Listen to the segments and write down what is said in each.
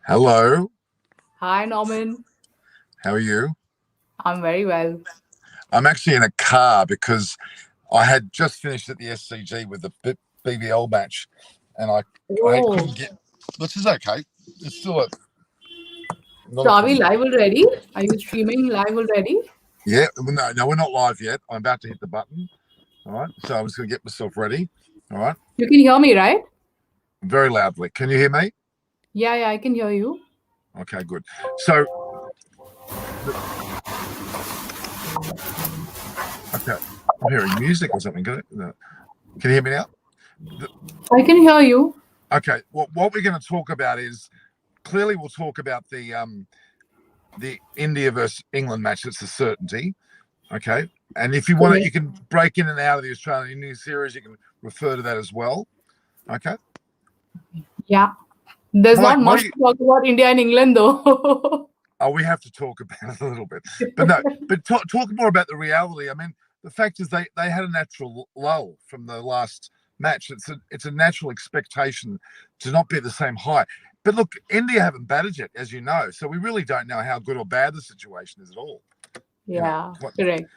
Hello, Hi, Norman. how are you? I'm very well. I'm actually in a car because I had just finished at the SCG with the BBL match, and I Oh, couldn't get. This is okay. It's still not so a are we problem. live already? Are you streaming live already? Yeah, well, no, we're not live yet. I'm about to hit the button. All right, so I'm just going to get myself ready. All right, You can hear me, right? very loudly. Can you hear me? Yeah, yeah, I can hear you. Okay, good. So, okay, I'm hearing music or something. Can you hear me now? I can hear you. Okay, what we're going to talk about is clearly we'll talk about the India versus England match. It's a certainty. Okay. And if you want it, you Correct. can break in and out of the Australian India series. You can refer to that as well. Okay. Yeah. There's My, not much my, to talk about India and England, though. we have to talk about it a little bit, but no, but talk more about the reality. I mean, the fact is they had a natural lull from the last match. It's a natural expectation to not be at the same height. But look, India haven't batted yet, as you know, so we really don't know how good or bad the situation is at all. You know, Yeah, correct.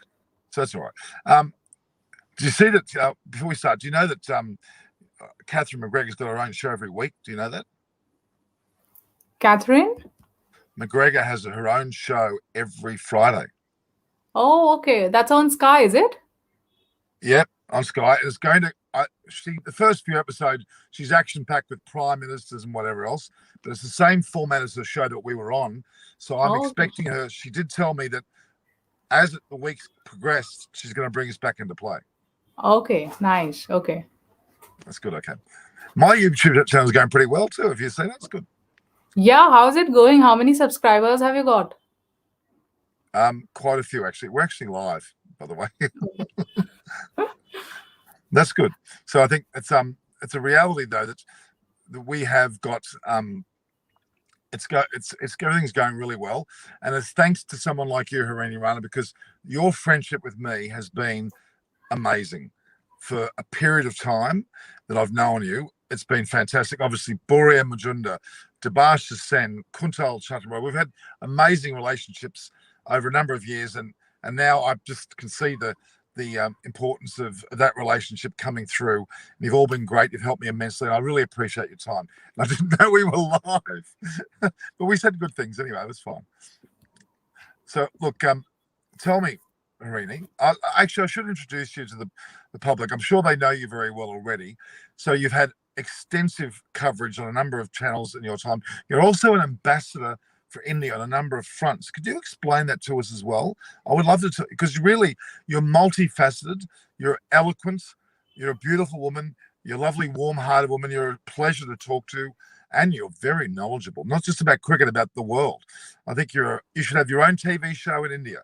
so that's all right. Do you see that? Before we start, do you know that Catherine McGregor's got her own show every week? Do you know that? Catherine? McGregor has her own show every Friday. Oh, okay. That's on Sky, is it? Yep, on Sky. It's going to. The first few episodes, she's action packed with prime ministers and whatever else, but it's the same format as the show that we were on. So I'm Oh, okay. expecting her. She did tell me that as the weeks progressed, she's going to bring us back into play. Okay, nice. Okay. That's good. Okay, my YouTube channel is going pretty well too. If you see that's good. Yeah, how's it going? How many subscribers have you got? Quite a few actually. We're actually live, by the way. That's good. So I think it's a reality though that we have got it's everything's going really well, and it's thanks to someone like you, Harini Rana, because your friendship with me has been amazing for a period of time that I've known you. It's been fantastic. Obviously, Boria Majunda, Debash Sen, Kuntal Chatterjee. We've had amazing relationships over a number of years, and now I just can see the importance of that relationship coming through. And you've all been great. You've helped me immensely. I really appreciate your time. And I didn't know we were live, but we said good things anyway. It was fine. So look, tell me, Harini. Actually, I should introduce you to the public. I'm sure they know you very well already. So you've had extensive coverage on a number of channels in your time. You're also an ambassador for India on a number of fronts. Could you explain that to us as well? I would love to, because really you're multifaceted, you're eloquent, you're a beautiful woman, you're a lovely, warm-hearted woman, you're a pleasure to talk to, and you're very knowledgeable, not just about cricket, about the world. I think you should have your own TV show in India.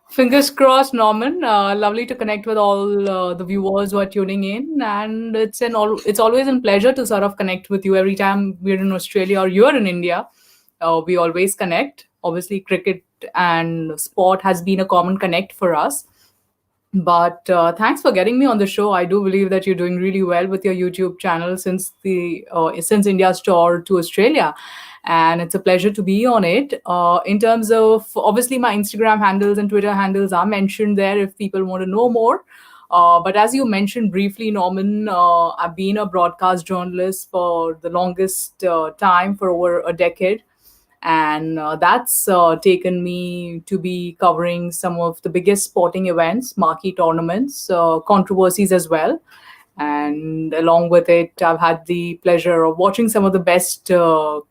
Fingers crossed, Norman. Lovely to connect with all the viewers who are tuning in, and it's always a pleasure to sort of connect with you every time we're in Australia or you're in India. We always connect. Obviously, cricket and sport has been a common connect for us. But thanks for getting me on the show. I do believe that you're doing really well with your YouTube channel since India's tour to Australia, and it's a pleasure to be on it. In terms of obviously my Instagram handles and Twitter handles are mentioned there if people want to know more. But as you mentioned briefly, Norman, I've been a broadcast journalist for the longest time, for over a decade, and that's taken me to be covering some of the biggest sporting events, marquee tournaments, controversies as well. And along with it, I've had the pleasure of watching some of the best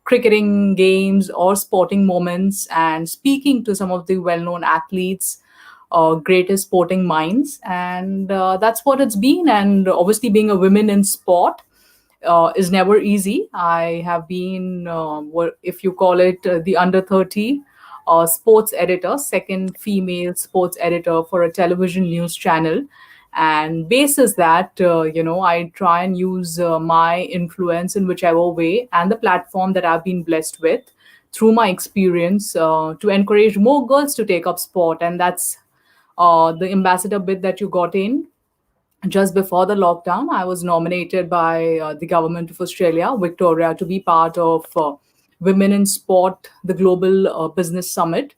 cricketing games or sporting moments and speaking to some of the well known athletes, greatest sporting minds. And that's what it's been. And obviously, being a woman in sport, is never easy. I have been, what if you call it, the under 30 sports editor, second female sports editor for a television news channel. And basis that, I try and use my influence in whichever way and the platform that I've been blessed with through my experience to encourage more girls to take up sport. And that's the ambassador bit that you got in. just before the lockdown, I was nominated by the government of Australia, Victoria, to be part of Women in Sport, the Global Business Summit.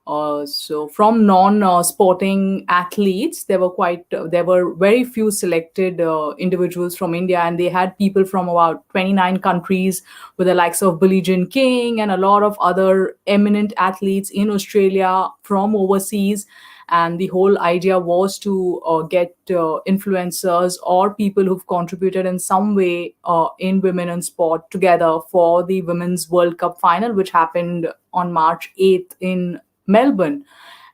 So, from non-sporting athletes, there were very few selected individuals from India, and they had people from about 29 countries, with the likes of Billie Jean King and a lot of other eminent athletes in Australia from overseas. And the whole idea was to get influencers or people who've contributed in some way in women in sport together for the Women's World Cup final, which happened on March 8th in Melbourne.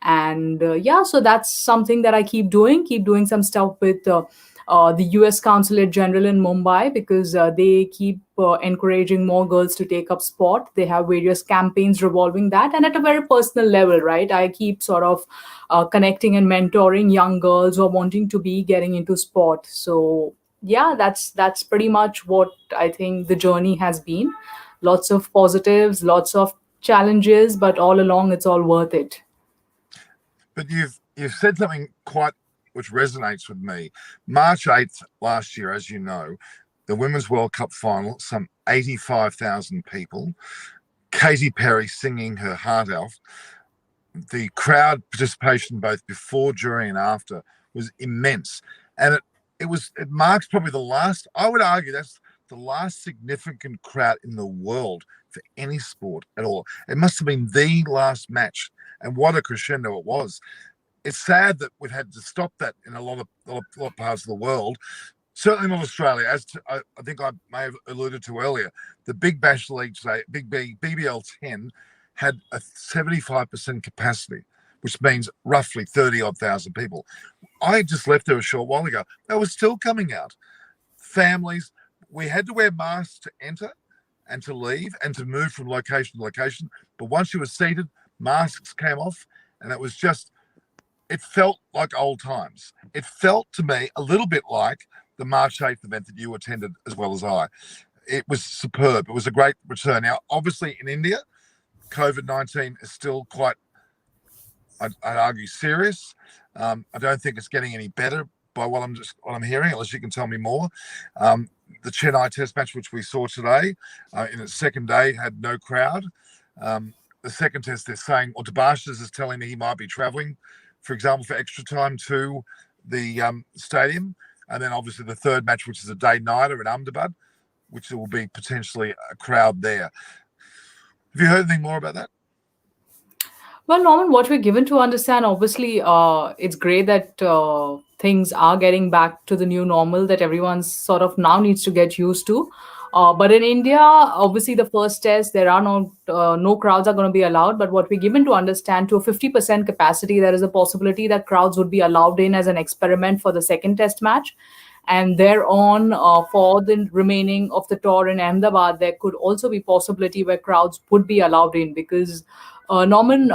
And yeah, so that's something that I keep doing some stuff with the US Consulate General in Mumbai, because they keep encouraging more girls to take up sport. They have various campaigns revolving that, and at a very personal level, right? I keep sort of connecting and mentoring young girls who are wanting to be getting into sport. So yeah, that's pretty much what I think the journey has been. Lots of positives, lots of challenges, but all along it's all worth it. But you've said something quite which resonates with me. March 8th last year, as you know, the Women's World Cup final, some 85,000 people, Katy Perry singing her heart out. The crowd participation both before, during, and after was immense. And it marks probably the last, I would argue that's the last significant crowd in the world for any sport at all. It must have been the last match. And what a crescendo it was. It's sad that we've had to stop that in a lot of parts of the world. Certainly not Australia, as I think I may have alluded to earlier. The Big Bash League today, Big B, BBL 10, had a 75% capacity, which means roughly 30 odd thousand people. I just left there a short while ago. They were still coming out. Families, we had to wear masks to enter and to leave and to move from location to location. But once you were seated, masks came off, and it felt like old times. It felt to me a little bit like the March 8th event that you attended as well as I. It was superb. It was a great return. Now, obviously in India, COVID-19 is still quite, I'd argue, serious. I don't think it's getting any better by what I'm hearing, unless you can tell me more. The Chennai Test match, which we saw today, in its second day, had no crowd. The second test, they're saying, or Debashis is telling me he might be travelling, for example, for extra time to the stadium. And then obviously the third match, which is a day-nighter in Ahmedabad, which there will be potentially a crowd there. Have you heard anything more about that? Well, Norman, what we're given to understand, obviously, it's great that things are getting back to the new normal that everyone sort of now needs to get used to. But in India, obviously, the first test, there are no crowds are going to be allowed. But what we're given to understand, to a 50% capacity, there is a possibility that crowds would be allowed in as an experiment for the second test match. And thereon, for the remaining of the tour in Ahmedabad, there could also be possibility where crowds would be allowed in, because Norman,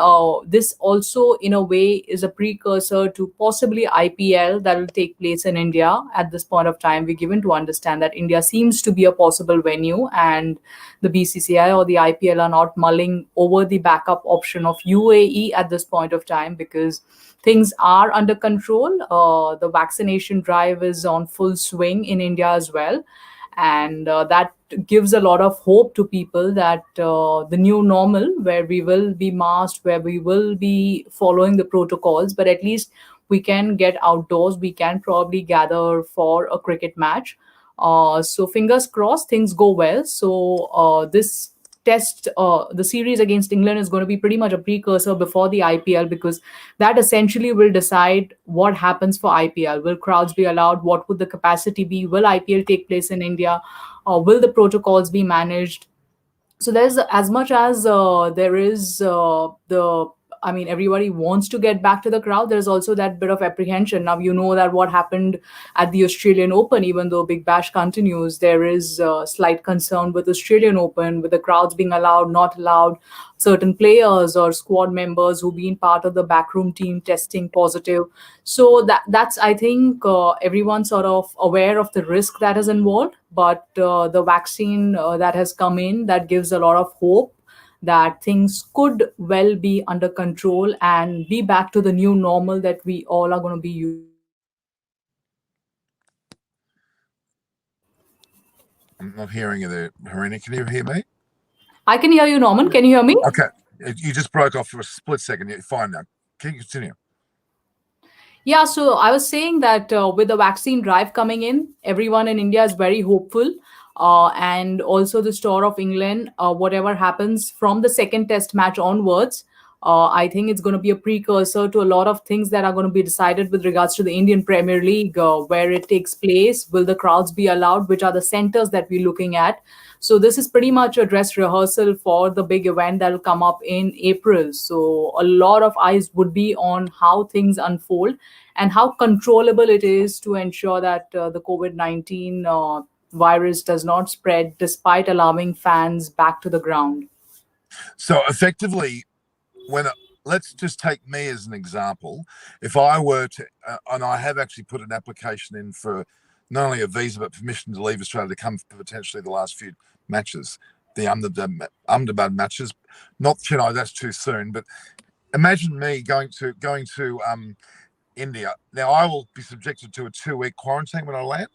this also in a way is a precursor to possibly IPL that will take place in India at this point of time. We're given to understand that India seems to be a possible venue, and the BCCI or the IPL are not mulling over the backup option of UAE at this point of time, because things are under control. The vaccination drive is on full swing in India as well. And that gives a lot of hope to people that the new normal, where we will be masked, where we will be following the protocols, but at least we can get outdoors, we can probably gather for a cricket match. So fingers crossed things go well. So this test, the series against England is going to be pretty much a precursor before the IPL, because that essentially will decide what happens for IPL. Will crowds be allowed? What would the capacity be? Will IPL take place in India? Will the protocols be managed? So there's, as much as there is the I mean, everybody wants to get back to the crowd, there's also that bit of apprehension. Now, you know that what happened at the Australian Open, even though Big Bash continues, there is slight concern with Australian Open, with the crowds being allowed, not allowed, certain players or squad members who've been part of the backroom team testing positive. So that's, I think, everyone sort of aware of the risk that is involved. But the vaccine that has come in, that gives a lot of hope that things could well be under control and be back to the new normal that we all are going to be used. I'm not hearing you there, Harini. Can you hear me? I can hear you, Norman. Can you hear me? Okay. You just broke off for a split second. You're fine now. Can you continue? Yeah, so I was saying that with the vaccine drive coming in, everyone in India is very hopeful. And also the store of England, whatever happens from the second test match onwards, I think it's going to be a precursor to a lot of things that are going to be decided with regards to the Indian Premier League, where it takes place, will the crowds be allowed, which are the centers that we're looking at. So this is pretty much a dress rehearsal for the big event that will come up in April. So a lot of eyes would be on how things unfold and how controllable it is to ensure that the COVID-19 virus does not spread despite allowing fans back to the ground. So effectively, when let's just take me as an example. If I were to, and I have actually put an application in for not only a visa but permission to leave Australia to come for potentially the last few matches, the Ahmedabad matches. Not that's too soon. But imagine me going to India. Now I will be subjected to a 2-week quarantine when I land.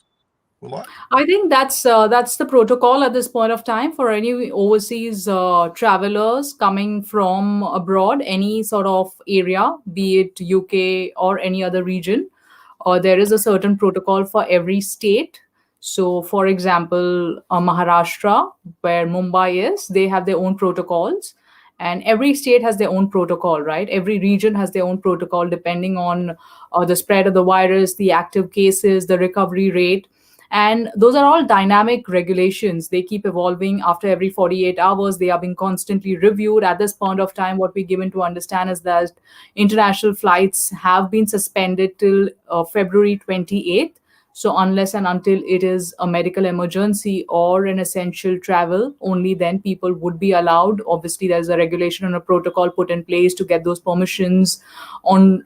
Will I? I think that's the protocol at this point of time for any overseas travelers coming from abroad, any sort of area, be it UK or any other region. There is a certain protocol for every state. So, for example, Maharashtra, where Mumbai is, they have their own protocols. And every state has their own protocol, right? Every region has their own protocol depending on the spread of the virus, the active cases, the recovery rate. And those are all dynamic regulations. They keep evolving after every 48 hours. They are being constantly reviewed. At this point of time, what we're given to understand is that international flights have been suspended till February 28th. So, unless and until it is a medical emergency or an essential travel, only then people would be allowed. Obviously, there's a regulation and a protocol put in place to get those permissions in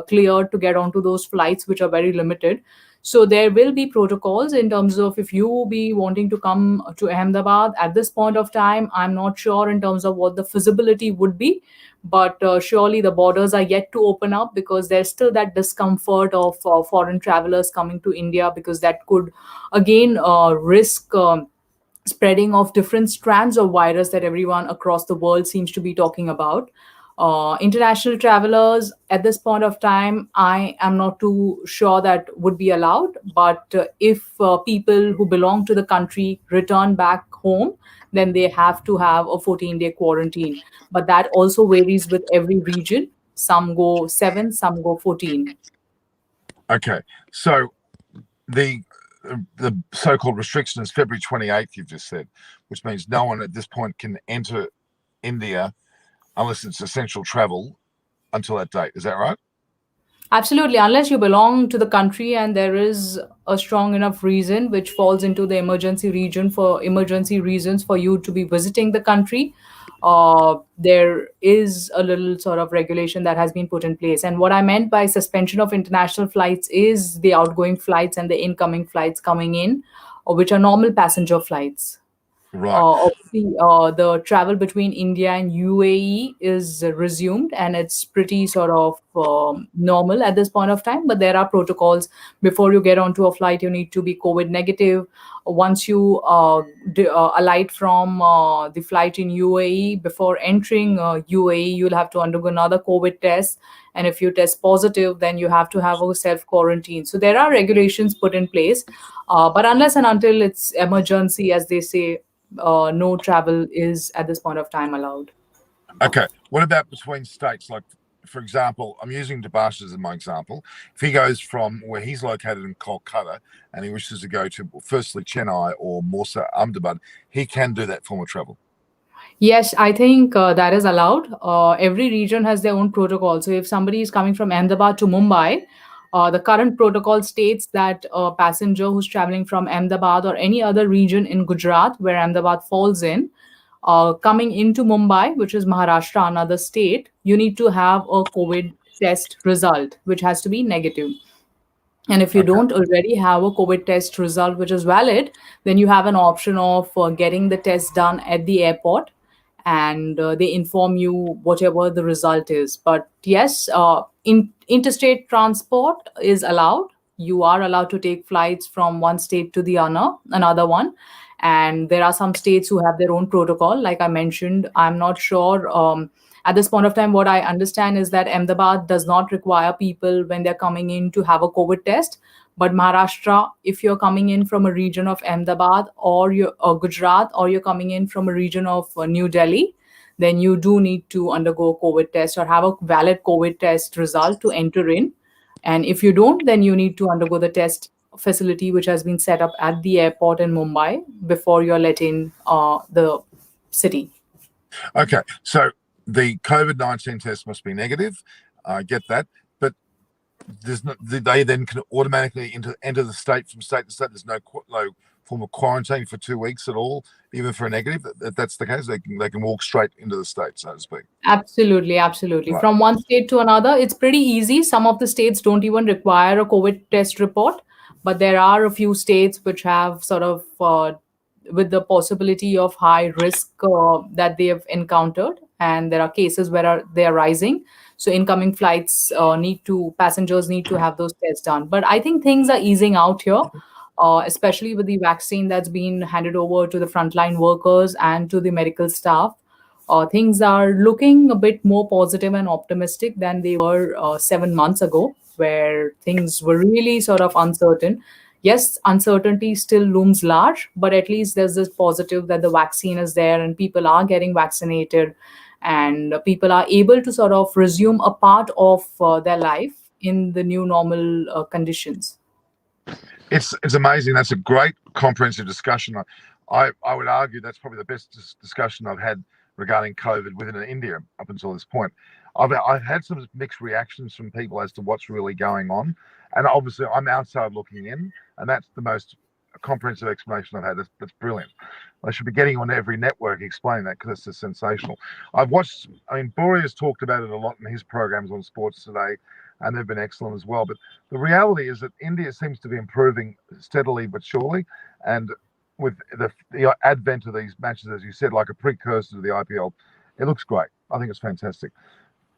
clear to get onto those flights, which are very limited. So there will be protocols in terms of if you be wanting to come to Ahmedabad at this point of time. I'm not sure in terms of what the feasibility would be, but surely the borders are yet to open up because there's still that discomfort of foreign travelers coming to India because that could again risk. Spreading of different strands of virus that everyone across the world seems to be talking about. International travelers at this point of time, I am not too sure that would be allowed. But if people who belong to the country return back home, then they have to have a 14-day quarantine. But that also varies with every region. Some go 7, some go 14. Okay. So the so-called restriction is February 28th, you've just said, which means no one at this point can enter India unless it's essential travel until that date. Is that right? Absolutely, unless you belong to the country and there is a strong enough reason which falls into the emergency region for emergency reasons for you to be visiting the country, there is a little sort of regulation that has been put in place. And what I meant by suspension of international flights is the outgoing flights and the incoming flights coming in, or which are normal passenger flights. Right. Obviously, the travel between India and UAE is resumed, and it's pretty sort of normal at this point of time. But there are protocols. Before you get onto a flight, you need to be COVID negative. Once you alight from the flight in UAE, before entering UAE, you'll have to undergo another COVID test. And if you test positive, then you have to have a self quarantine. So there are regulations put in place. But unless and until it's emergency, as they say, no travel is at this point of time allowed. Okay. What about between states? Like, for example, I'm using Debash as my example. If he goes from where he's located in Kolkata and he wishes to go to, firstly, Chennai or Morsa Ahmedabad, he can do that form of travel. Yes, I think that is allowed. Every region has their own protocol. So if somebody is coming from Ahmedabad to Mumbai, the current protocol states that a passenger who's traveling from Ahmedabad or any other region in Gujarat, where Ahmedabad falls in, coming into Mumbai, which is Maharashtra, another state, you need to have a COVID test result, which has to be negative. And if you Okay. don't already have a COVID test result which is valid, then you have an option of getting the test done at the airport and they inform you whatever the result is. But yes, interstate transport is allowed. you are allowed to take flights from one state to the another one. And there are some states who have their own protocol. Like I mentioned, I'm not sure. At this point of time, what I understand is that Ahmedabad does not require people when they're coming in to have a COVID test. But Maharashtra, if you're coming in from a region of Ahmedabad or Gujarat, or you're coming in from a region of New Delhi, then you do need to undergo COVID test or have a valid COVID test result to enter in. And if you don't, then you need to undergo the test facility which has been set up at the airport in Mumbai before you're let in the city. Okay, so the COVID-19 test must be negative. I get that, but they then can automatically enter the state from state to state. There's no form of quarantine for 2 weeks at all, even for a negative. That's the case. They can walk straight into the state, so to speak. Absolutely, absolutely. Right. From one state to another, it's pretty easy. Some of the states don't even require a COVID test report, but there are a few states which have sort of, with the possibility of high risk that they have encountered, and there are cases where they are rising. So incoming flights passengers need to have those tests done. But I think things are easing out here. Especially with the vaccine that's been handed over to the frontline workers and to the medical staff. Things are looking a bit more positive and optimistic than they were 7 months ago, where things were really sort of uncertain. Yes, uncertainty still looms large, but at least there's this positive that the vaccine is there and people are getting vaccinated, and people are able to sort of resume a part of their life in the new normal conditions. It's amazing. That's a great comprehensive discussion. I would argue that's probably the best discussion I've had regarding COVID within India up until this point. I've had some mixed reactions from people as to what's really going on, and obviously I'm outside looking in, and that's the most comprehensive explanation I've had. That's brilliant. I should be getting on every network explaining that, because it's just sensational. Bori has talked about it a lot in his programs on Sports Today, and they've been excellent as well. But the reality is that India seems to be improving steadily but surely, and with the advent of these matches, as you said, like a precursor to the IPL, it looks great. I think it's fantastic.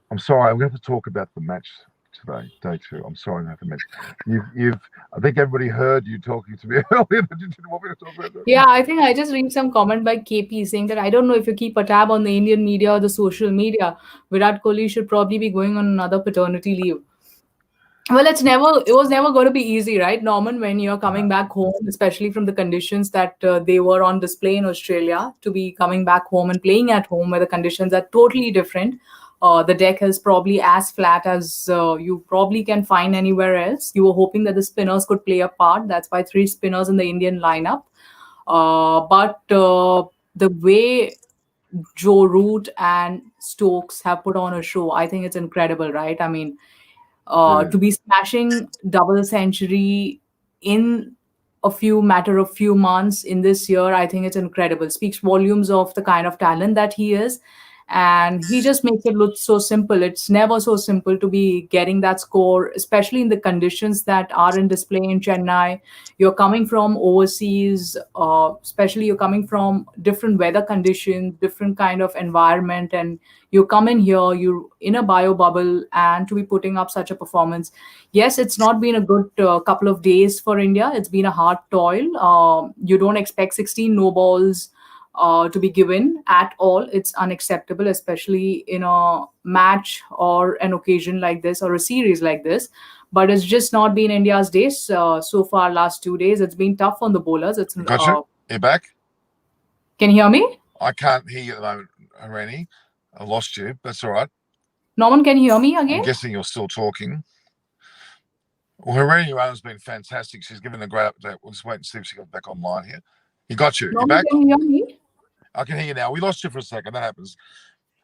I'm sorry, I'm going to have to talk about the match today, day 2. I'm sorry, I have to mention. I think everybody heard you talking to me earlier, but you didn't want me to talk about that. Yeah, I think I just read some comment by KP saying that I don't know if you keep a tab on the Indian media or the social media, Virat Kohli should probably be going on another paternity leave. Well, it was never going to be easy, right, Norman, when you're coming back home, especially from the conditions that they were on display in Australia, to be coming back home and playing at home where the conditions are totally different. The deck is probably as flat as you probably can find anywhere else. You were hoping that the spinners could play a part. That's why 3 spinners in the Indian lineup. But the way Joe Root and Stokes have put on a show, I think it's incredible, right? I mean, to be smashing double century in matter of few months in this year, I think it's incredible. Speaks volumes of the kind of talent that he is. And he just makes it look so simple. It's never so simple to be getting that score, especially in the conditions that are in display in Chennai. You're coming from overseas, especially you're coming from different weather conditions, different kind of environment, and you come in here, you're in a bio bubble, and to be putting up such a performance. Yes, it's not been a good couple of days for India. It's been a hard toil. You don't expect 16 no balls to be given at all. It's unacceptable, especially in a match or an occasion like this or a series like this. But it's just not been India's days so far. Last 2 days, it's been tough on the bowlers. It's Gotcha. You're back. Can you hear me? I can't hear you at the moment, Harini. I lost you. That's all right. Norman, can you hear me again? I'm guessing you're still talking. Well, Harini Rana's been fantastic. She's given a great update. We'll just wait and see if she got back online here. You got you. Norman, You're back? can you hear me? I can hear you now. We lost you for a second. That happens.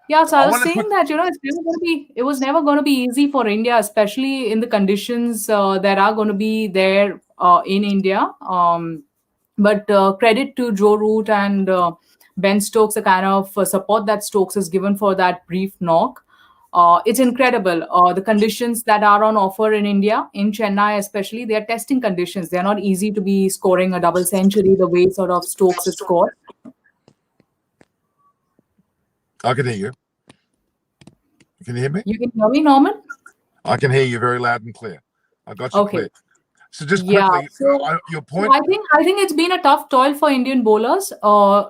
Yeah, so I was saying that, it was never going to be easy for India, especially in the conditions that are going to be there in India. But credit to Joe Root and Ben Stokes, the kind of support that Stokes has given for that brief knock. It's incredible. The conditions that are on offer in India, in Chennai especially, they are testing conditions. They're not easy to be scoring a double century the way sort of Stokes has scored. I can hear you. Can you hear me? You can hear me, Norman? I can hear you very loud and clear. I got you clear. So just Yeah. quickly, So, your so point. I think it's been a tough toil for Indian bowlers.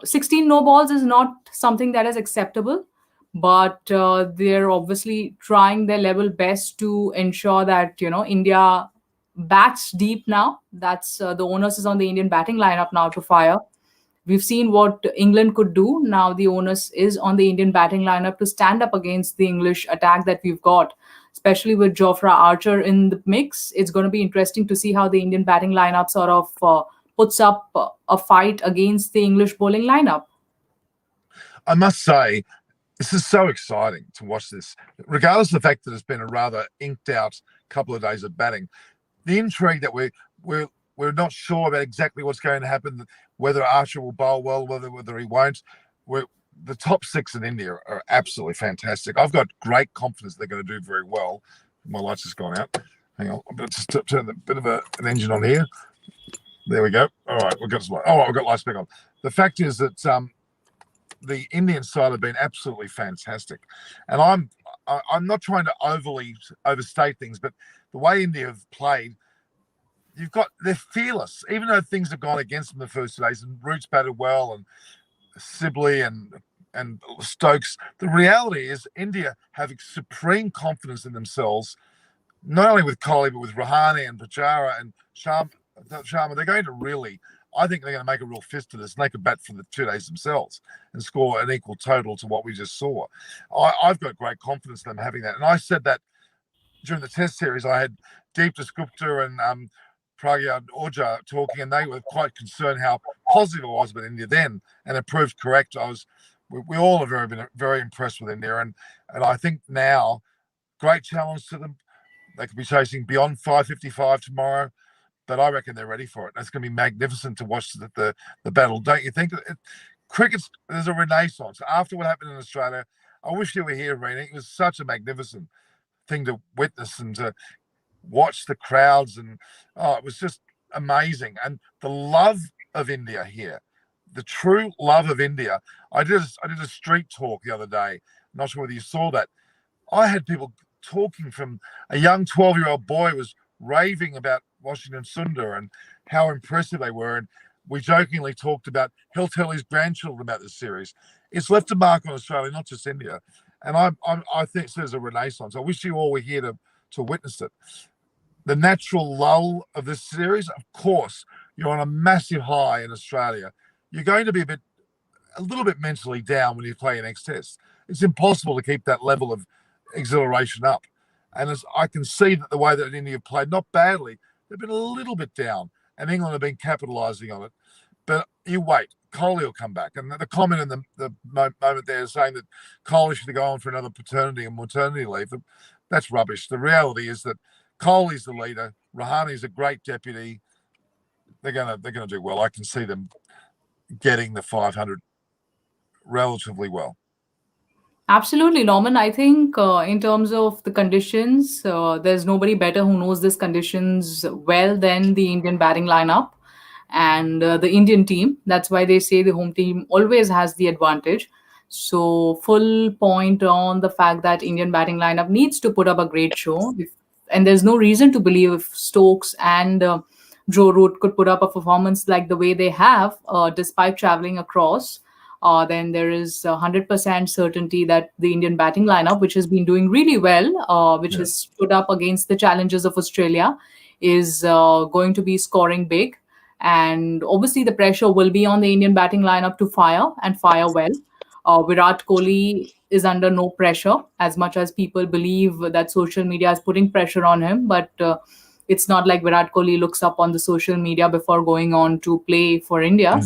16 no balls is not something that is acceptable, but they're obviously trying their level best to ensure that India bats deep now. That's the onus is on the Indian batting lineup now to fire. We've seen what England could do. Now the onus is on the Indian batting lineup to stand up against the English attack that we've got, especially with Jofra Archer in the mix. It's going to be interesting to see how the Indian batting lineup sort of puts up a fight against the English bowling lineup. I must say, this is so exciting to watch this, regardless of the fact that it's been a rather inked out couple of days of batting. The intrigue that we're not sure about exactly what's going to happen, whether Archer will bowl well, whether he won't. The top six in India are absolutely fantastic. I've got great confidence they're going to do very well. My light's just gone out. Hang on, I'll just turn a bit of an engine on here. There we go. All right, we've got lights back on. The fact is that the Indian side have been absolutely fantastic, and I'm not trying to overstate things, but the way India have played, they're fearless, even though things have gone against them the first 2 days, and Roots batted well, and Sibley and Stokes. The reality is India have supreme confidence in themselves, not only with Kohli, but with Rahane and Pujara and Sharma. They're going to really, I think they're going to make a real fist of this, and they could bat for the 2 days themselves and score an equal total to what we just saw. I've got great confidence in them having that. And I said that during the test series. I had Deepta Gupta and Pragya Orja talking, and they were quite concerned how positive it was with India then, and it proved correct. We all have been very impressed with India, and I think now, great challenge to them. They could be chasing beyond 555 tomorrow, but I reckon they're ready for it. That's going to be magnificent to watch the battle, don't you think? There's a renaissance after what happened in Australia. I wish you were here, Rena. It was such a magnificent thing to witness and to watch the crowds, and it was just amazing. And the love of India here, the true love of India. I did a street talk the other day. I'm not sure whether you saw that. I had people talking, from a young 12-year-old boy was raving about Washington Sundar and how impressive they were. And we jokingly talked about he'll tell his grandchildren about this series. It's left a mark on Australia, not just India. And I think there's a renaissance. I wish you all were here to witness it. The natural lull of this series, of course, you're on a massive high in Australia. You're going to be a little bit mentally down when you play your next test. It's impossible to keep that level of exhilaration up. And as I can see that the way that India have played, not badly, they've been a little bit down, and England have been capitalising on it. But you wait, Kohli will come back. And the comment in the moment there saying that Kohli should go on for another paternity and maternity leave, that's rubbish. The reality is that Kohli's the leader. Rahane's a great deputy. They're gonna do well. I can see them getting the 500 relatively well. Absolutely, Norman. I think in terms of the conditions, there's nobody better who knows these conditions well than the Indian batting lineup and the Indian team. That's why they say the home team always has the advantage. So, full point on the fact that Indian batting lineup needs to put up a great show. And there's no reason to believe if Stokes and Joe Root could put up a performance like the way they have, despite traveling across, then there is 100% certainty that the Indian batting lineup, which has been doing really well, which has stood up against the challenges of Australia, is going to be scoring big. And obviously, the pressure will be on the Indian batting lineup to fire and fire well. Virat Kohli is under no pressure, as much as people believe that social media is putting pressure on him. But it's not like Virat Kohli looks up on the social media before going on to play for India.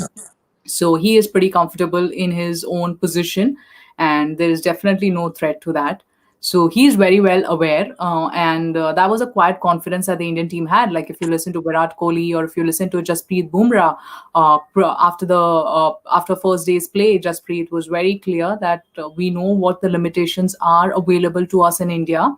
So he is pretty comfortable in his own position, and there is definitely no threat to that. So he's very well aware, and that was a quiet confidence that the Indian team had. Like if you listen to Virat Kohli or if you listen to Jasprit Bumrah after first day's play, Jasprit was very clear that we know what the limitations are available to us in India.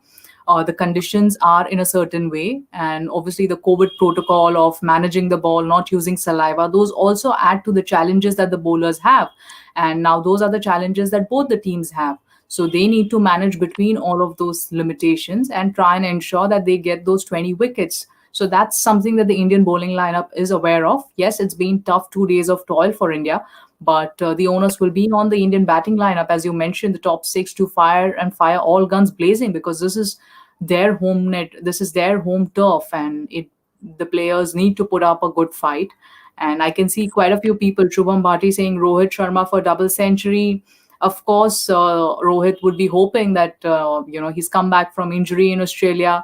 The conditions are in a certain way, and obviously the COVID protocol of managing the ball, not using saliva, those also add to the challenges that the bowlers have. And now those are the challenges that both the teams have. So they need to manage between all of those limitations and try and ensure that they get those 20 wickets. So that's something that the Indian bowling lineup is aware of. Yes, it's been tough 2 days of toil for India, but the onus will be on the Indian batting lineup, as you mentioned, the top six to fire all guns blazing, because this is their home net, this is their home turf, and it the players need to put up a good fight. And I can see quite a few people, Shubham Bhati, saying Rohit Sharma for double century. Of course, Rohit would be hoping that he's come back from injury in Australia,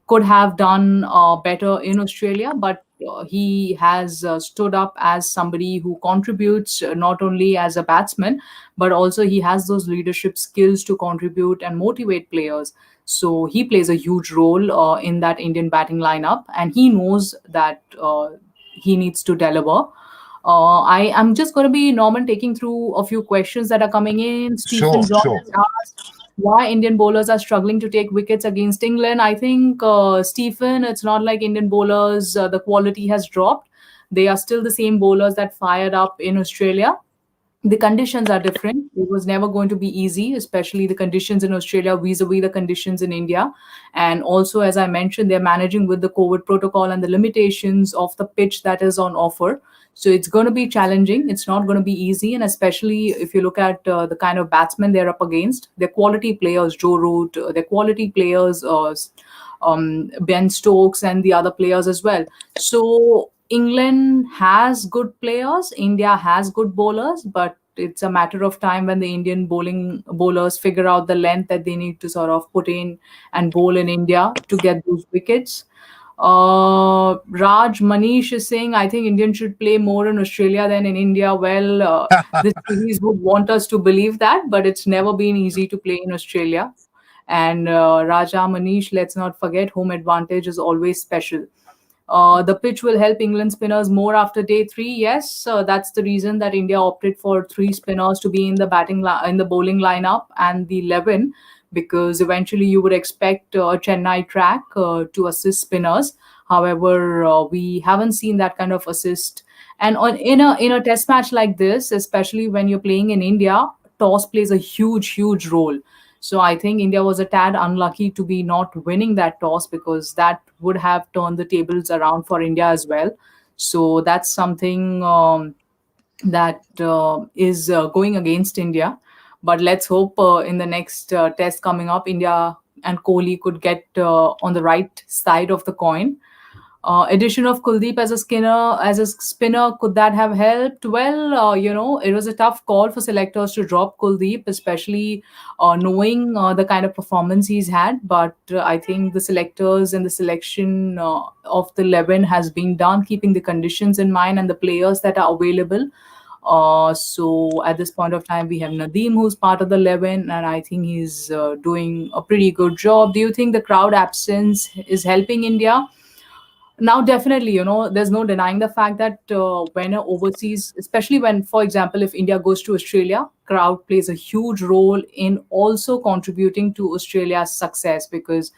could have done better in Australia, but he has stood up as somebody who contributes, not only as a batsman, but also he has those leadership skills to contribute and motivate players. So he plays a huge role in that Indian batting lineup, and he knows that he needs to deliver. I am just going to be, Norman, taking through a few questions that are coming in. Sure, Stephen John sure. has asked why Indian bowlers are struggling to take wickets against England. I think, Stephen, it's not like Indian bowlers, the quality has dropped. They are still the same bowlers that fired up in Australia. The conditions are different. It was never going to be easy, especially the conditions in Australia vis-a-vis the conditions in India. And also, as I mentioned, they're managing with the COVID protocol and the limitations of the pitch that is on offer. So it's going to be challenging. It's not going to be easy. And especially if you look at the kind of batsmen they're up against, they're quality players, Joe Root, they're quality players, Ben Stokes, and the other players as well. So England has good players, India has good bowlers, but it's a matter of time when the Indian bowling bowlers figure out the length that they need to sort of put in and bowl in India to get those wickets. Raj Manish is saying, I think Indians should play more in Australia than in India. Well, the series would want us to believe that, but it's never been easy to play in Australia. And Raja Manish, let's not forget, home advantage is always special. The pitch will help England spinners more after day three. Yes, that's the reason that India opted for three spinners to be in the in the bowling lineup and the 11, because eventually you would expect Chennai track to assist spinners. However, we haven't seen that kind of assist. And in a test match like this, especially when you're playing in India, toss plays a huge role. So I think India was a tad unlucky to be not winning that toss, because that would have turned the tables around for India as well. So that's something that is going against India. But let's hope in the next test coming up, India and Kohli could get on the right side of the coin. Addition of Kuldeep as a spinner, could that have helped? Well, it was a tough call for selectors to drop Kuldeep, especially knowing the kind of performance he's had. But I think the selectors and the selection of the 11 has been done, keeping the conditions in mind and the players that are available. So at this point of time, we have Nadeem, who's part of the 11, and I think he's doing a pretty good job. Do you think the crowd absence is helping India? Now, definitely, there's no denying the fact that when a overseas, especially when, for example, if India goes to Australia, crowd plays a huge role in also contributing to Australia's success, because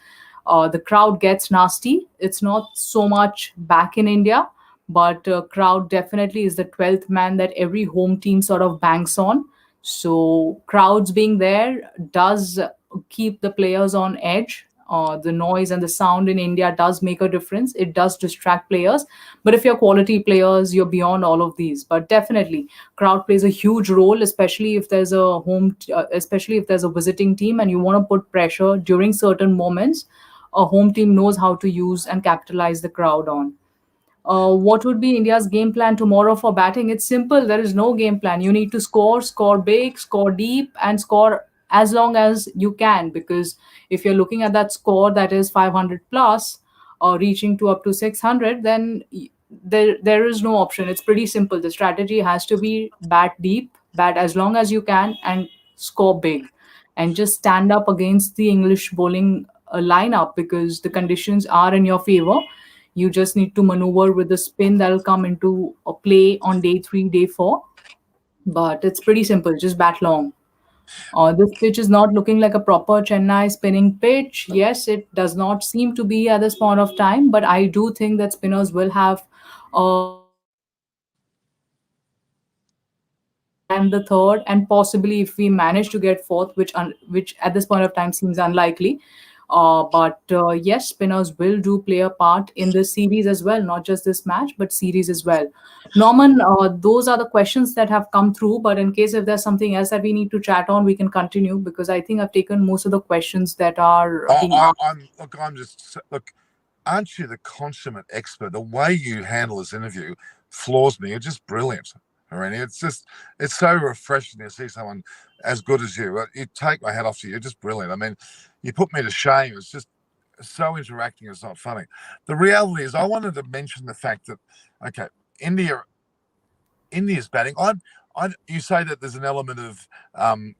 the crowd gets nasty. It's not so much back in India, but crowd definitely is the 12th man that every home team sort of banks on. So crowds being there does keep the players on edge. The noise and the sound in India does make a difference. It does distract players. But if you're quality players, you're beyond all of these. But definitely, crowd plays a huge role, especially if there's a especially if there's a visiting team and you want to put pressure during certain moments. A home team knows how to use and capitalize the crowd on. What would be India's game plan tomorrow for batting? It's simple. There is no game plan. You need to score big, score deep, and score as long as you can. Because if you're looking at that score that is 500 plus or reaching to up to 600, then there is no option. It's pretty simple. The strategy has to be bat deep, bat as long as you can, and score big. And just stand up against the English bowling lineup, because the conditions are in your favor. You just need to maneuver with the spin that'll come into a play on day three, day four. But it's pretty simple. Just bat long. This pitch is not looking like a proper Chennai spinning pitch. Yes, it does not seem to be at this point of time, but I do think that spinners will have and the third, and possibly if we manage to get fourth, which at this point of time seems unlikely, But yes, spinners will do play a part in this series as well, not just this match, but series as well. Norman, those are the questions that have come through. But in case if there's something else that we need to chat on, we can continue because I think I've taken most of the questions that are being asked. Look. Aren't you the consummate expert? The way you handle this interview floors me. You're just brilliant, Harini. It's so refreshing to see someone as good as you. You take my hat off to you. You're just brilliant. I mean, you put me to shame. It's just so interacting. It's not funny. The reality is, I wanted to mention the fact that, okay, India's batting. You say that there's an element of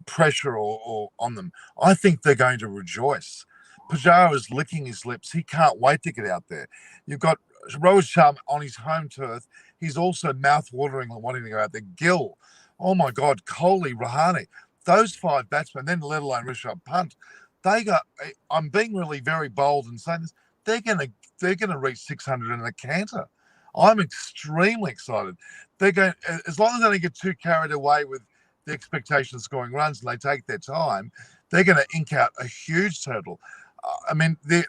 pressure or on them. I think they're going to rejoice. Pujara is licking his lips. He can't wait to get out there. You've got Rohit Sharma on his home turf. He's also mouth-watering and wanting to go out there. Gill, oh my God, Kohli, Rahane, those 5 batsmen, then let alone Rishabh Pant, I'm being really very bold and saying this, they're gonna reach 600 in a canter. I'm extremely excited. They're going, as long as they don't get too carried away with the expectation of scoring runs and they take their time, they're going to ink out a huge total. I mean, the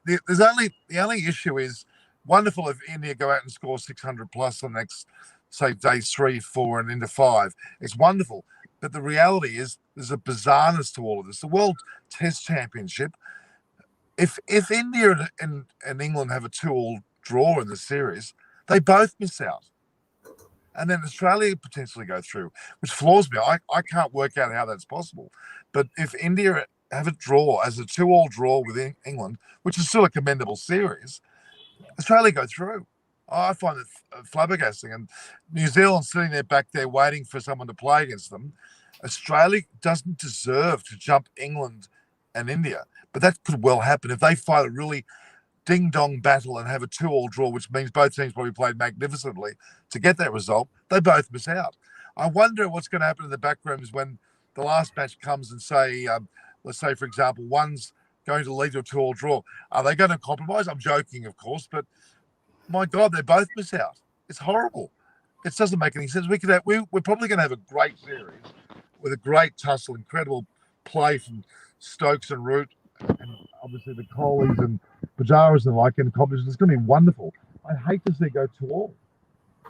only issue is wonderful if India go out and score 600 plus on the next, say, days 3, 4, and into 5. It's wonderful. But the reality is there's a bizarreness to all of this. The World Test Championship, if India and England have a 2-all draw in the series, they both miss out. And then Australia potentially go through, which floors me. I can't work out how that's possible. But if India have a draw as a 2-all draw with England, which is still a commendable series, Australia go through. I find it flabbergasting. And New Zealand sitting there back there waiting for someone to play against them. Australia doesn't deserve to jump England and India. But that could well happen if they fight a really ding-dong battle and have a 2-all draw, which means both teams probably played magnificently to get that result. They both miss out. I wonder what's going to happen in the back rooms when the last match comes and say, let's say, for example, one's going to lead to a 2-all draw. Are they going to compromise? I'm joking, of course, but my God, they both miss out. It's horrible. It doesn't make any sense. We're probably going to have a great series with a great tussle, incredible play from Stokes and Root, and obviously the Kohlis and Pujaras and like in competition. It's going to be wonderful. I hate to see it go 2-all.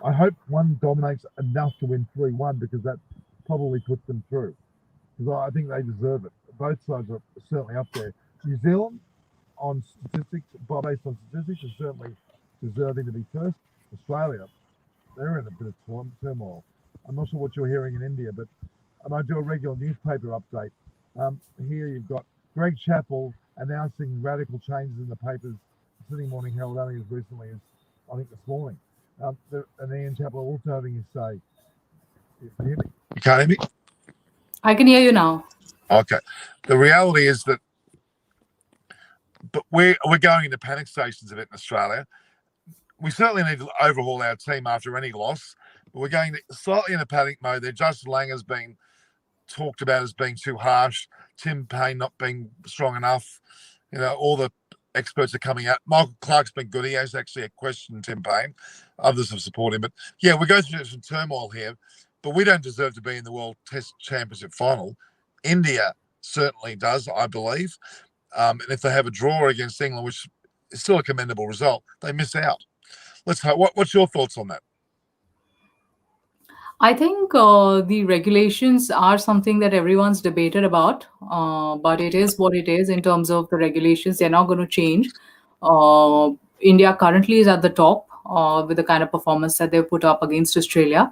I hope one dominates enough to win 3-1 because that probably puts them through. Because I think they deserve it. Both sides are certainly up there. New Zealand, on statistics, based on statistics, is certainly deserving to be first. Australia, they're in a bit of turmoil. I'm not sure what you're hearing in India, but I do a regular newspaper update. Here you've got Greg Chappell announcing radical changes in the papers. The Sydney Morning Herald only as recently as, I think, this morning. And Ian Chappell also having his say. You can hear me? You can't hear me? I can hear you now. Okay. The reality is that we're going into panic stations a bit in Australia. We certainly need to overhaul our team after any loss, but we're going slightly in a panic mode there. Justin Langer's been talked about as being too harsh. Tim Payne not being strong enough. All the experts are coming out. Michael Clark's been good. He has actually questioned Tim Payne. Others have supported him. But yeah, we're going through some turmoil here, but we don't deserve to be in the World Test Championship final. India certainly does, I believe. And if they have a draw against England, which is still a commendable result, they miss out. Let's hope. What's your thoughts on that? I think the regulations are something that everyone's debated about, but it is what it is in terms of the regulations. They're not going to change. India currently is at the top with the kind of performance that they've put up against Australia.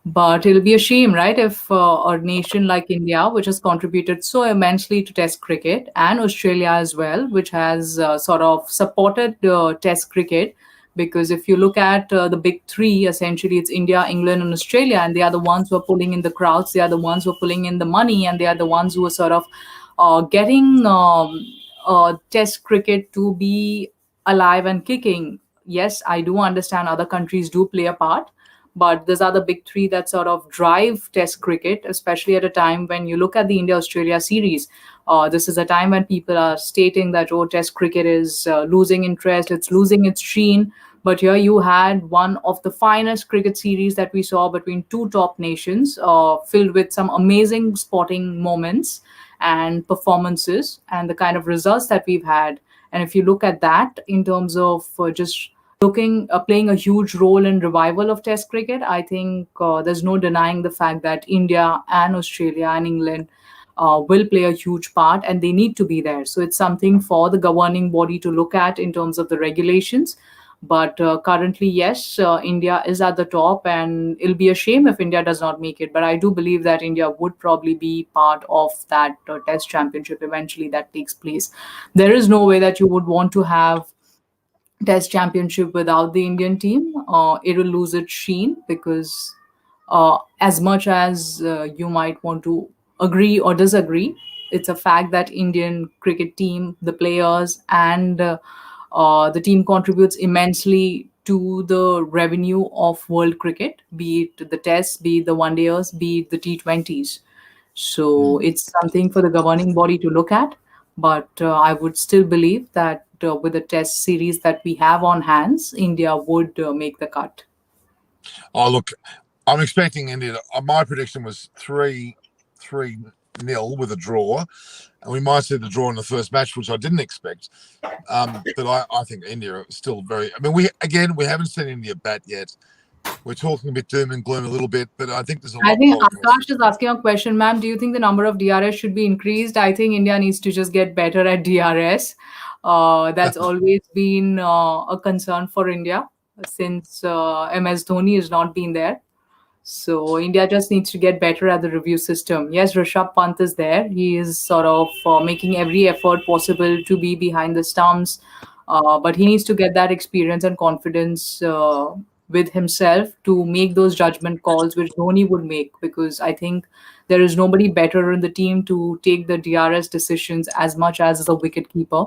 But it'll be a shame, right, if a nation like India, which has contributed so immensely to Test cricket, and Australia as well, which has sort of supported Test cricket, because if you look at the big three, essentially it's India, England, and Australia, and they are the ones who are pulling in the crowds, they are the ones who are pulling in the money, and they are the ones who are sort of getting Test cricket to be alive and kicking. Yes, I do understand other countries do play a part, but these are the big three that sort of drive Test cricket, especially at a time when you look at the India-Australia series. This is a time when people are stating that, Test cricket is losing interest, it's losing its sheen. But here you had one of the finest cricket series that we saw between two top nations, filled with some amazing sporting moments and performances, and the kind of results that we've had. And if you look at that in terms of just playing a huge role in revival of Test cricket, I think there's no denying the fact that India and Australia and England will play a huge part, and they need to be there. So it's something for the governing body to look at in terms of the regulations. But currently, yes, India is at the top, and it'll be a shame if India does not make it. But I do believe that India would probably be part of that Test championship eventually that takes place. There is no way that you would want to have Test championship without the Indian team. It will lose its sheen, because as much as you might want to agree or disagree, it's a fact that Indian cricket team, the players, and the team contributes immensely to the revenue of world cricket, be it the tests, be it the one dayers, be it the T20s. So it's something for the governing body to look at. But I would still believe that with the test series that we have on hands, India would make the cut. Oh, look, I'm expecting India. My prediction was 3-0 with a draw, and we might see the draw in the first match, which I didn't expect. But I think India are still very. I mean, we haven't seen India bat yet. We're talking a bit doom and gloom a little bit, but I think there's a lot. I think Akash is asking a question, ma'am. Do you think the number of DRS should be increased? I think India needs to just get better at DRS. That's always been a concern for India since MS Dhoni has not been there. So India just needs to get better at the review system. Yes, Rishabh Pant is there. He is sort of making every effort possible to be behind the stumps, but he needs to get that experience and confidence with himself to make those judgment calls which Dhoni would make. Because I think there is nobody better in the team to take the DRS decisions as much as the wicket keeper.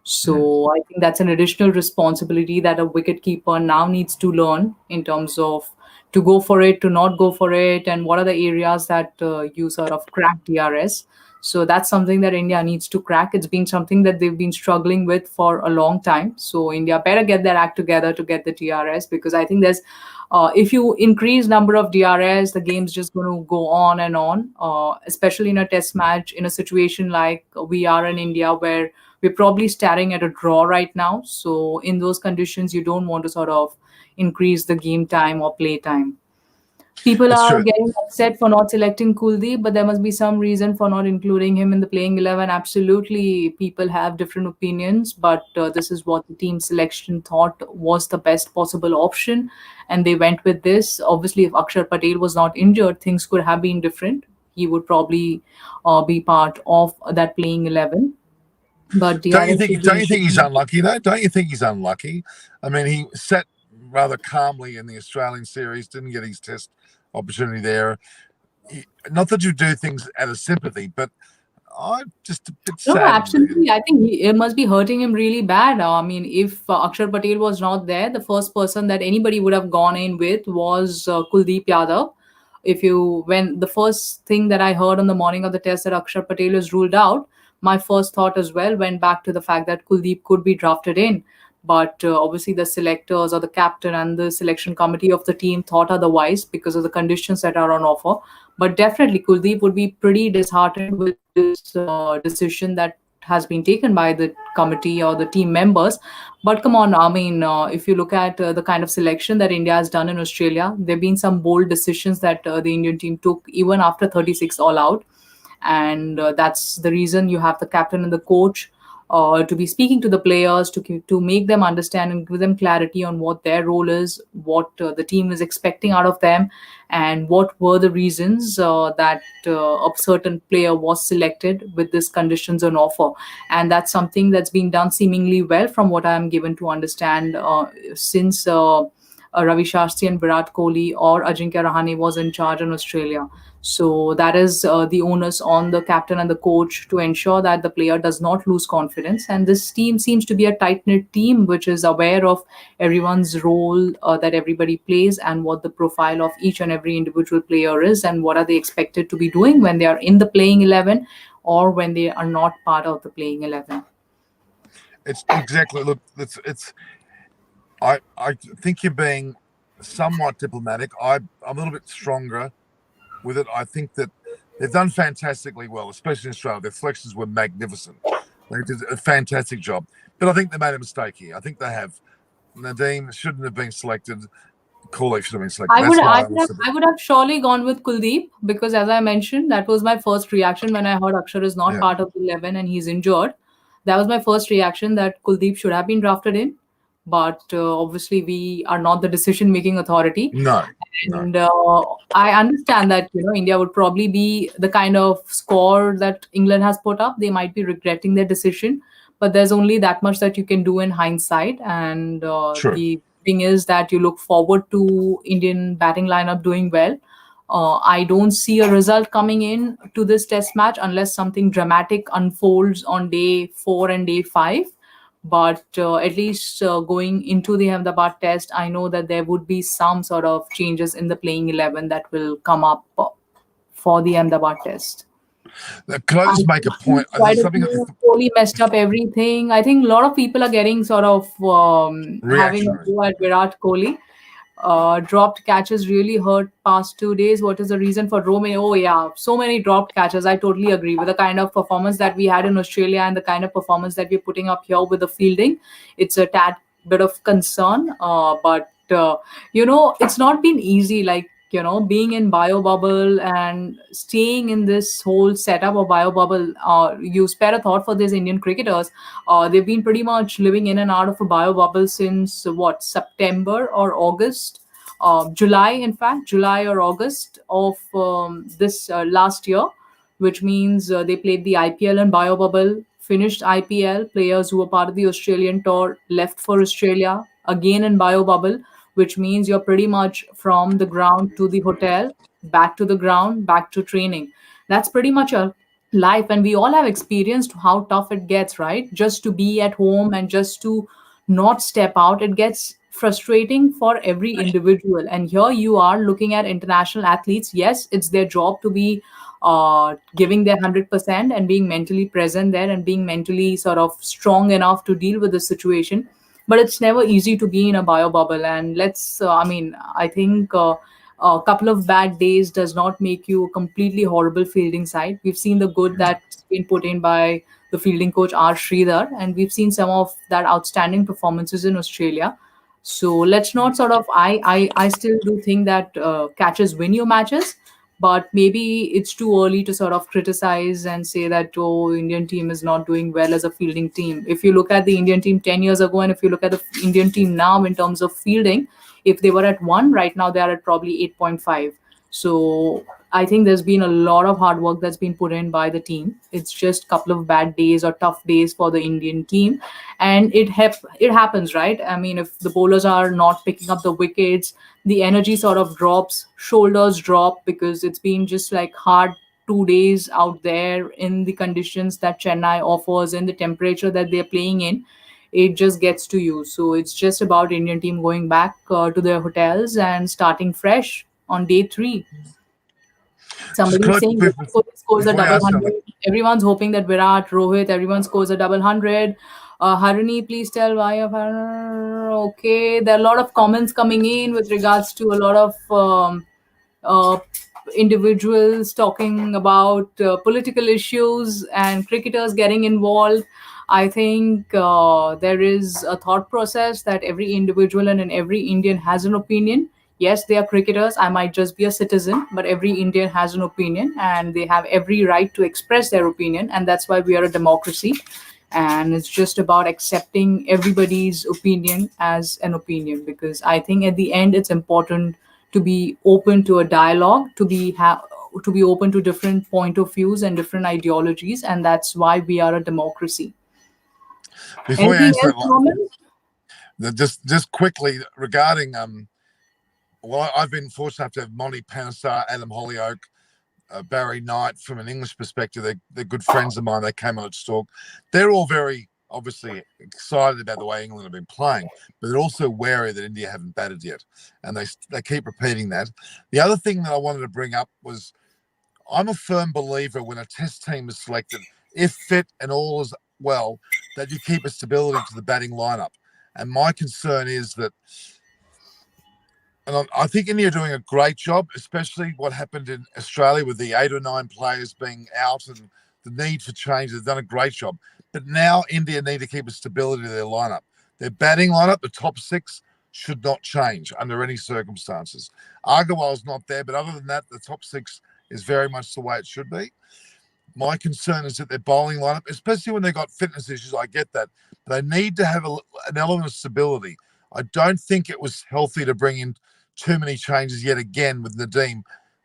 So I think that's an additional responsibility that a wicket keeper now needs to learn in terms of to go for it, to not go for it, and what are the areas that you sort of crack DRS. So that's something that India needs to crack. It's been something that they've been struggling with for a long time. So India better get their act together to get the DRS, because I think there's if you increase number of DRS, the game's just going to go on and on, especially in a test match, in a situation like we are in India, where we're probably staring at a draw right now. So in those conditions, you don't want to sort of increase the game time or play time. People That's are true. getting upset for not selecting Kuldeep, but there must be some reason for not including him in the playing 11. Absolutely, people have different opinions, but this is what the team selection thought was the best possible option, and they went with this. Obviously, if Akshar Patel was not injured, things could have been different. He would probably be part of that playing 11. But Don't you DRS think? should be Don't you think he's introduced. unlucky though? Don't you think he's unlucky? I mean, he sat rather calmly in the Australian series, didn't get his test opportunity there. Not that you do things out of sympathy, but I'm just a bit No, sad. absolutely. I think it must be hurting him really bad. I mean, if Akshar Patel was not there, the first person that anybody would have gone in with was Kuldeep Yadav. When the first thing that I heard on the morning of the test that Akshar Patel is ruled out, my first thought as well went back to the fact that Kuldeep could be drafted in. But obviously, the selectors or the captain and the selection committee of the team thought otherwise because of the conditions that are on offer. But definitely, Kuldeep would be pretty disheartened with this decision that has been taken by the committee or the team members. But come on, I mean, if you look at the kind of selection that India has done in Australia, there have been some bold decisions that the Indian team took even after 36 all out. And that's the reason you have the captain and the coach to be speaking to the players, to make them understand and give them clarity on what their role is, what the team is expecting out of them, and what were the reasons that a certain player was selected with these conditions on offer. And that's something that's being done seemingly well from what I am given to understand since Ravi Shastri and Virat Kohli or Ajinkya Rahane was in charge in Australia. So that is the onus on the captain and the coach to ensure that the player does not lose confidence. And this team seems to be a tight knit team which is aware of everyone's role that everybody plays, and what the profile of each and every individual player is, and what are they expected to be doing when they are in the playing 11 or when they are not part of the playing 11. It's exactly. Look, it's. I think you're being somewhat diplomatic. I'm a little bit stronger with it. I think that they've done fantastically well, especially in Australia. Their flexes were magnificent. They did a fantastic job. But I think they made a mistake here. I think they have. Nadeem shouldn't have been selected. Kuldeep should have been selected. That's why I would have surely gone with Kuldeep because, as I mentioned, that was my first reaction when I heard Akshar is not yeah. part of the 11 and he's injured. That was my first reaction that Kuldeep should have been drafted in. But obviously, we are not the decision making authority. No. And I understand that India would probably be the kind of score that England has put up. They might be regretting their decision, but there's only that much that you can do in hindsight. And True. the thing is that you look forward to Indian batting lineup doing well. I don't see a result coming in to this test match unless something dramatic unfolds on day 4 and day 5. But at least going into the Ahmedabad test, I know that there would be some sort of changes in the playing 11 that will come up for the Ahmedabad test. Can I just make a point? Kohli messed up everything. I think a lot of people are getting sort of having a go at Virat Kohli. Dropped catches really hurt past 2 days. What is the reason for roaming? Oh yeah, so many dropped catches. I totally agree with the kind of performance that we had in Australia and the kind of performance that we're putting up here with the fielding. It's a tad bit of concern, but it's not been easy. Like being in bio bubble and staying in this whole setup of bio bubble. You spare a thought for these Indian cricketers. They've been pretty much living in and out of a bio bubble since what, September or August, July, in fact, July or August of this last year, which means they played the IPL and bio bubble, finished IPL. Players who were part of the Australian tour left for Australia again in bio bubble, which means you're pretty much from the ground to the hotel, back to the ground, back to training. That's pretty much a life, and we all have experienced how tough it gets, right? Just to be at home and just to not step out, it gets frustrating for every individual. And here you are looking at international athletes. Yes, it's their job to be giving their 100% and being mentally present there and being mentally sort of strong enough to deal with the situation, but it's never easy to be in a bio bubble. And I think a couple of bad days does not make you a completely horrible fielding side. We've seen the good that's been put in by the fielding coach R. Sridhar, and we've seen some of that outstanding performances in Australia. So let's not sort of. I still do think that catches win you matches, but maybe it's too early to sort of criticize and say that Indian team is not doing well as a fielding team. If you look at the Indian team 10 years ago and if you look at the Indian team now in terms of fielding, if they were at 1, right now they are at probably 8.5. So I think there's been a lot of hard work that's been put in by the team. It's just a couple of bad days or tough days for the Indian team, and it happens, right? I mean, if the bowlers are not picking up the wickets, the energy sort of drops, shoulders drop, because it's been just like hard 2 days out there in the conditions that Chennai offers and the temperature that they're playing in. It just gets to you. So it's just about Indian team going back to their hotels and starting fresh on day 3. Somebody is saying Virat Kohli scores a double 100. Everyone's hoping that Virat, Rohit, everyone scores a double 100. Harini, please tell why. Okay, there are a lot of comments coming in with regards to a lot of uh, individuals talking about political issues and cricketers getting involved. I think there is a thought process that every individual and every Indian has an opinion. Yes, they are cricketers. I might just be a citizen, but every Indian has an opinion and they have every right to express their opinion. And that's why we are a democracy. And it's just about accepting everybody's opinion as an opinion, because I think at the end it's important to be open to a dialogue, to be open to different point of views and different ideologies, and that's why we are a democracy. Before you answer just quickly regarding well, I've been fortunate enough to have Monty Panesar, Adam Hollyoak, Barry Knight. From an English perspective, they're good friends of mine. They came on to talk. They're all very obviously excited about the way England have been playing, but they're also wary that India haven't batted yet, and they keep repeating that. The other thing that I wanted to bring up was I'm a firm believer when a test team is selected, if fit and all is well, that you keep a stability to the batting lineup. And my concern is that, and I think India are doing a great job, especially what happened in Australia with the 8 or 9 players being out and the need for change. They've done a great job. But now India need to keep a stability to their lineup. Their batting lineup, the top six, should not change under any circumstances. Agarwal's not there, but other than that, the top six is very much the way it should be. My concern is that their bowling lineup, especially when they've got fitness issues, I get that. But they need to have an element of stability. I don't think it was healthy to bring in too many changes yet again with Nadeem.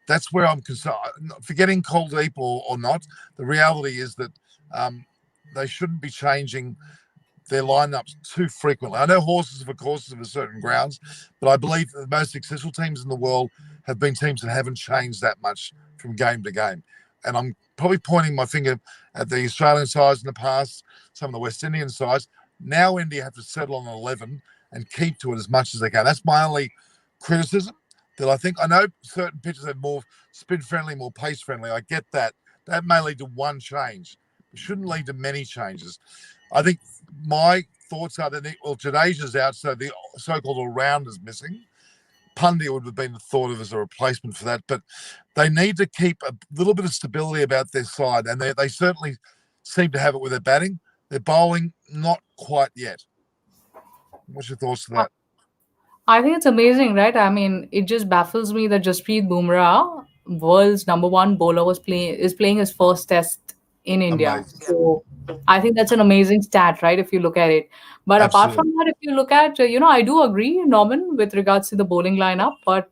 That's where I'm concerned. Forgetting Kuldeep or not, the reality is that they shouldn't be changing their lineups too frequently. I know horses for courses for certain grounds, but I believe the most successful teams in the world have been teams that haven't changed that much from game to game. And I'm probably pointing my finger at the Australian sides in the past, some of the West Indian sides. Now India have to settle on 11 and keep to it as much as they can. That's my only criticism. That I know certain pitches are more spin friendly, more pace friendly. I get that. That may lead to one change. It shouldn't lead to many changes. I think my thoughts are that Jadeja's out, so the so-called all-rounder's missing. Pandya would have been thought of as a replacement for that, but they need to keep a little bit of stability about their side, and they certainly seem to have it with their batting. Their bowling, not quite yet. What's your thoughts to that? I think it's amazing, right? I mean, it just baffles me that Jasprit Bumrah, world's number one bowler, is playing his first test in India. Amazing. So I think that's an amazing stat, right? If you look at it. But apart from Absolutely. that, if you look at, I do agree, Norman, with regards to the bowling lineup. But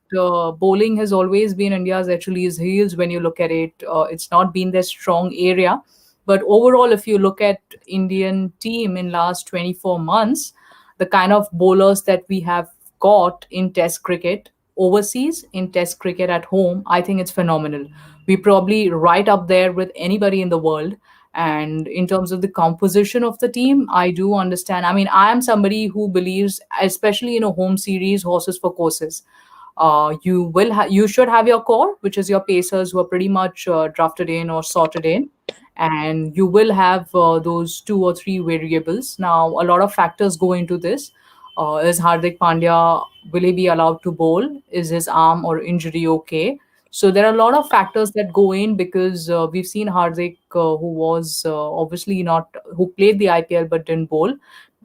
bowling has always been India's Achilles heels when you look at it. It's not been their strong area. But overall, if you look at Indian team in last 24 months, the kind of bowlers that we have got in test cricket overseas, in test cricket at home, I think it's phenomenal. We probably right up there with anybody in the world. And in terms of the composition of the team, I do understand. I mean, I am somebody who believes, especially in a home series, horses for courses. You should have your core, which is your pacers who are pretty much drafted in or sorted in, and you will have those two or three variables. Now, a lot of factors go into this. Is Hardik Pandya, will he be allowed to bowl? Is his arm or injury okay? So there are a lot of factors that go in because we've seen Hardik, who was obviously not, who played the IPL but didn't bowl.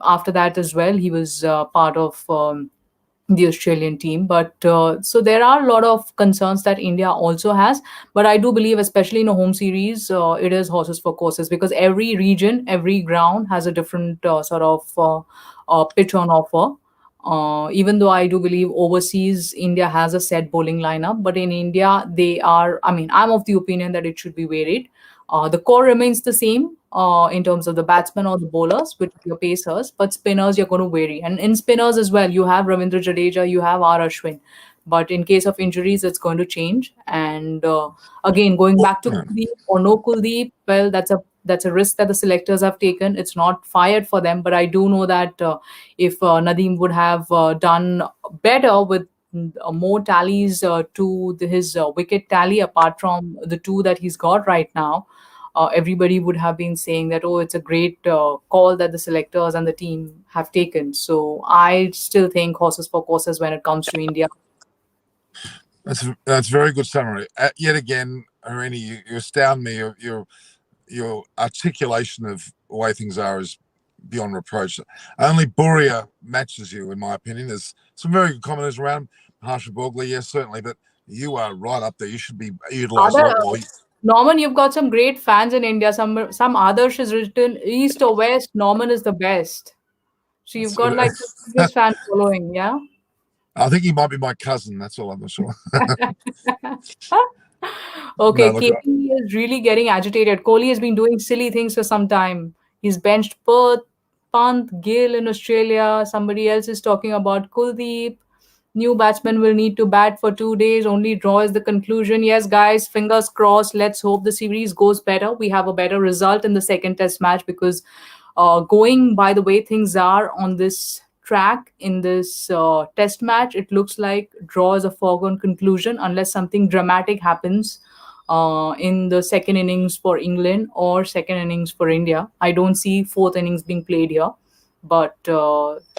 After that as well, he was part of the Australian team. But so there are a lot of concerns that India also has. But I do believe, especially in a home series, it is horses for courses because every region, every ground has a different sort of pitch on offer. Even though I do believe overseas India has a set bowling lineup, but in India they are. I mean, I'm of the opinion that it should be varied. The core remains the same in terms of the batsmen or the bowlers with your pacers, but spinners you're going to vary. And in spinners as well, you have Ravindra Jadeja, you have R. Ashwin. But in case of injuries, it's going to change. And again, going back to Kuldeep or no Kuldeep, well, that's a risk that the selectors have taken. It's not fired for them, but I do know that if Nadeem would have done better with more tallies to his wicket tally apart from the two that he's got right now, everybody would have been saying that, oh, it's a great call that the selectors and the team have taken. So I still think horses for courses when it comes to India. That's a very good summary. Yet again, Harini, you astound me. Your articulation of the way things are is beyond reproach. Only Buria matches you, in my opinion. There's some very good commenters around. Harsha Bogley, yes, certainly, but you are right up there. You should be utilised a lot more. Norman, you've got some great fans in India. Some Adarsh is written east or west. Norman is the best. So you've got like the biggest fan following, yeah? I think he might be my cousin. That's all. I'm not sure. Okay, No, look, KP is really getting agitated. Kohli has been doing silly things for some time. He's benched Perth, Pant, Gill in Australia. Somebody else is talking about Kuldeep. New batsmen will need to bat for 2 days. Only draw is the conclusion. Yes, guys, fingers crossed. Let's hope the series goes better. We have a better result in the second test match because going by the way things are on this track in this test match, it looks like draw is a foregone conclusion unless something dramatic happens in the second innings for England or second innings for India. I don't see fourth innings being played here. But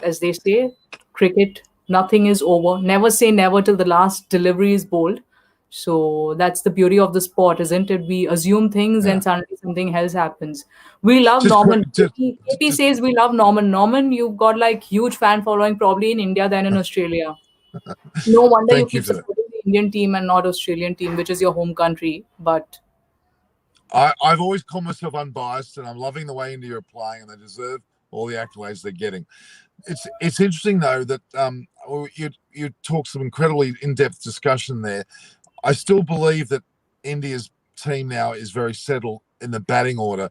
as they say, cricket, nothing is over. Never say never till the last delivery is bowled. So that's the beauty of the sport, isn't it? We assume things Yeah. and suddenly something else happens. We love Just quick, Norman. Katie just says we love Norman. Norman, you've got like huge fan following probably in India than in Australia. No wonder you thank you keep for that. supporting the Indian team and not Australian team, which is your home country. But I've always called myself unbiased, and I'm loving the way India are playing, and they deserve all the accolades they're getting. It's interesting though that you talk some incredibly in-depth discussion there. I still believe that India's team now is very settled in the batting order.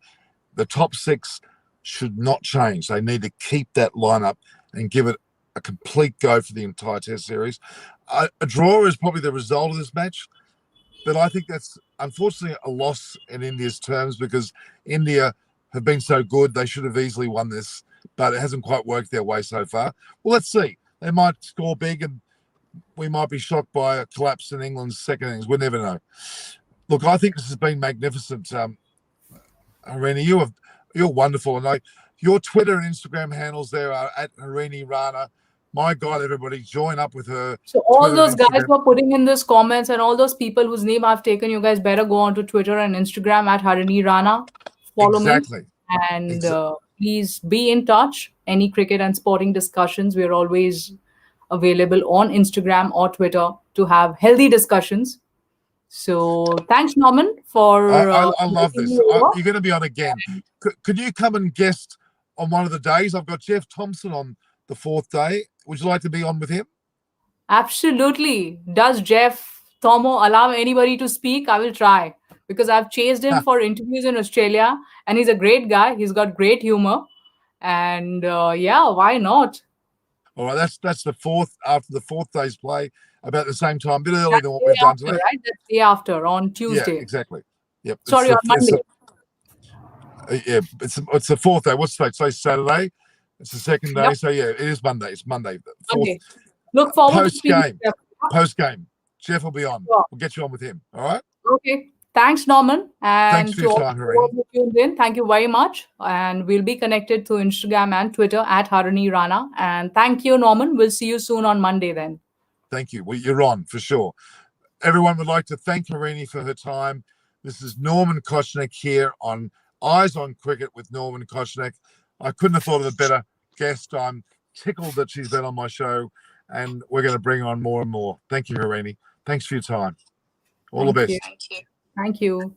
The top six should not change. They need to keep that lineup and give it a complete go for the entire Test series. A draw is probably the result of this match, but I think that's unfortunately a loss in India's terms because India have been so good. They should have easily won this, but it hasn't quite worked their way so far. Well, let's see. They might score big and we might be shocked by a collapse in England's second innings. We'll never know. Look, I think this has been magnificent. Harini, you're wonderful. And your Twitter and Instagram handles there are at Harini Rana. My God, everybody, join up with her. so all Twitter and those guys Instagram. who are putting in this comments and all those people whose name I've taken, you guys better go onto Twitter and Instagram at Harini Rana. Follow me Exactly. and please be in touch. Any cricket and sporting discussions, we're always available on Instagram or Twitter to have healthy discussions. So thanks, Norman, for I love inviting this. me over. You're going to be on again. Could you come and guest on one of the days? I've got Jeff Thompson on the fourth day. Would you like to be on with him? Absolutely. Does Jeff Thomo allow anybody to speak? I will try because I've chased him for interviews in Australia and he's a great guy. He's got great humor. And yeah, why not? All right, that's the fourth after the fourth day's play, about the same time, a bit earlier That's than what day we've done after, today. right? That's day after on Yeah, Tuesday. exactly. Yep. Sorry, on Monday. It's the fourth day. What's today? Today's Saturday. It's the second day. Yep. So yeah, it is Monday. It's Monday. Fourth Monday. Look forward to post speaking game. to Jeff. Post game. Jeff will be on. Sure. We'll get you on with him. All right. Okay. Thanks, Norman. Thanks And for to your all time, who Harini. have tuned in, thank you very much. And we'll be connected to Instagram and Twitter at Harini Rana. And thank you, Norman. We'll see you soon on Monday then. Thank you. Well, you're on for sure. Everyone would like to thank Harini for her time. This is Norman Kochnick here on Eyes on Cricket with Norman Kochnick. I couldn't have thought of a better guest. I'm tickled that she's been on my show, and we're going to bring on more and more. Thank you, Harini. Thanks for your time. All the best. Thank you.